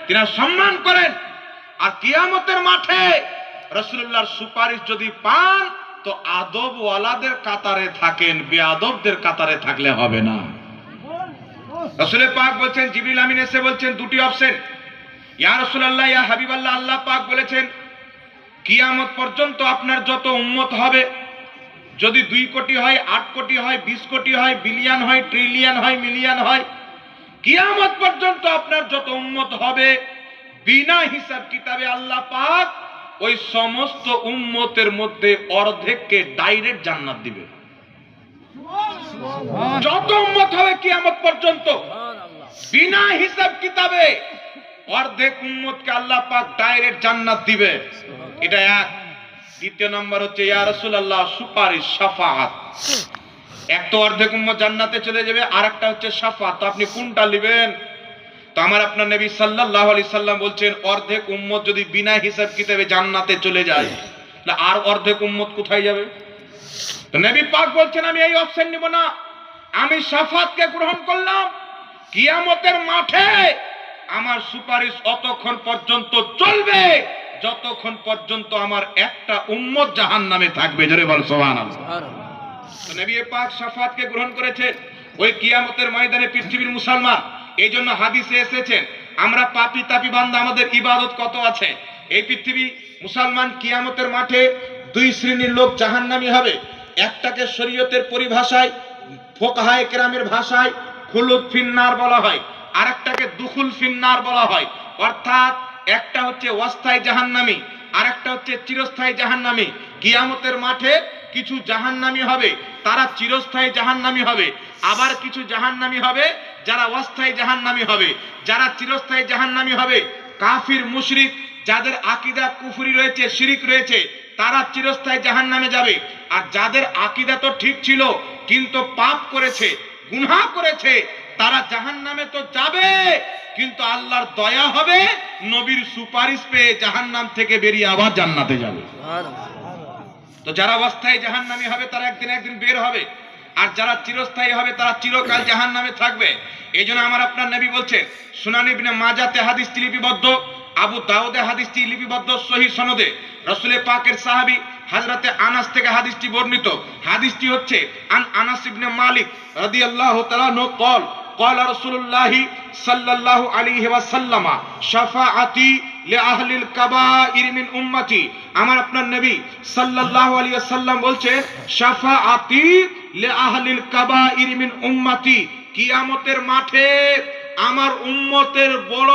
তিনি সম্মান করেন। আর কিয়ামতের মাঠে রাসূলুল্লাহর সুপারিশ যদি পান তো আদবওয়ালাদের কাতারে থাকেন, বেয়াদবদের কাতারে থাকলে হবে না। রাসূল পাক বলছেন, জিবরিল আমিন এসে বলছেন দুটি অপশন, ইয়া রাসূলুল্লাহ, ইয়া হাবিবাল্লাহ, আল্লাহ পাক বলেছেন কিয়ামত পর্যন্ত আপনার যত উম্মত হবে, যদি 2 কোটি হয়, 8 কোটি হয়, 20 কোটি হয়, বিলিয়ন হয়, ট্রিলিয়ন হয়, মিলিয়ন হয়, কিয়ামত পর্যন্ত আপনার যত উম্মত হবে বিনা হিসাব কিতাবে আল্লাহ পাক ওই সমস্ত উম্মতের মধ্যে অর্ধেককে ডাইরেক্ট জান্নাত দিবে। যত উম্মত হবে কিয়ামত পর্যন্ত বিনা হিসাব কিতাবে অর্ধেক উম্মতকে আল্লাহ পাক ডাইরেক্ট জান্নাত দিবে। এটা এক। দ্বিতীয় নম্বর হচ্ছে ইয়া রাসূলুল্লাহ সুপারিশ, শাফাআত। এক তো অর্ধেক উম্মত জান্নাতে চলে যাবে, আর একটা হচ্ছে শাফাআত। তো আপনি কোনটা নেবেন? তো আমার আপনার নবী সাল্লাল্লাহু আলাইহি সাল্লাম বলছেন অর্ধেক উম্মত যদি বিনা হিসাব কিতাবে জান্নাতে চলে যায়, তাহলে আর অর্ধেক উম্মত কোথায় যাবে? তো নবী পাক বলছেন আমি এই অপশন নিব না, আমি শাফাআতকে গ্রহণ করলাম। কিয়ামতের মাঠে আমার সুপারিশ অতক্ষণ পর্যন্ত চলবে যতক্ষণ পর্যন্ত আমার একটা উম্মত জাহান্নামে থাকবে। জোরে বল সুবহানাল্লাহ। তো নবী পাক শাফাআতকে গ্রহণ করেছেন ওই কিয়ামতের ময়দানে পৃথিবীর মুসলমান। এই জন্য হাদিসে এসেছেন আমরা পাপী তাপী বান্দা, আমাদের ইবাদত কত আছে। এই পৃথিবী মুসলমান কিয়ামতের মাঠে 2 শ্রেণীর লোক জাহান্নামী হবে। একটাকে শরীয়তের পরিভাষায়, ফুকাহায়ে কেরামের ভাষায় খুলুদ ফিন্নার বলা হয়, আর একটাকে দুখুল ফিন্নার বলা হয়। অর্থাৎ একটা হচ্ছে অস্থায়ী জাহান্নামী, আর একটা হচ্ছে চিরস্থায়ী জাহান্নামী। কিয়ামতের মাঠে কিছু জাহান্নামী হবে, তারা চিরস্থায়ী জাহান্নামী হবে। আবার কিছু জাহান্নামী হবে যারা অস্থায়ী জাহান্নামী হবে। যারা চিরস্থায়ী জাহান্নামী হবে কাফির মুশরিক, যাদের আকীদা কুফরি রয়েছে, শিরিক রয়েছে, তারা চিরস্থায়ী জাহান্নামে যাবে। আর যাদের আকীদা তো ঠিক ছিল কিন্তু পাপ করেছে, গুনাহ করেছে, তারা জাহান্নামে তো যাবে কিন্তু আল্লাহর দয়া হবে, নবীর সুপারিশ পেয়ে জাহান্নাম থেকে বেরিয়ে আবার জান্নাতে যাবে। তো যারা অস্থায়ী জাহান্নামী হবে তারা একদিন একদিন বের হবে, আর যারা চিরস্থায়ী হবে তারা চিরকাল জাহান্নামে থাকবে। এই জন্য আমার আপনার নবী বলছেন, সুনান ইবনে মাজাতে হাদিসটি লিপিবদ্ধ, আবু দাউদে হাদিসটি লিপিবদ্ধ সহিহ সনদে, রাসূল পাকের সাহাবী হযরতে আনাস থেকে হাদিসটি বর্ণিত। হাদিসটি হচ্ছে আন আনাস ইবনে মালিক রাদিয়াল্লাহু তাআলা নো কল قال رسول الله صلى الله عليه وسلم شفاعتي لأهل الكبائر من أمتي। আমার আপনার নবী সাল্লাল্লাহু আলাইহি ওয়াসাল্লাম বলছেন শাফাআতি লিআহলিল কাবাইর মিন উম্মতি, কিয়ামতের মাঠে আমার উম্মতের বড়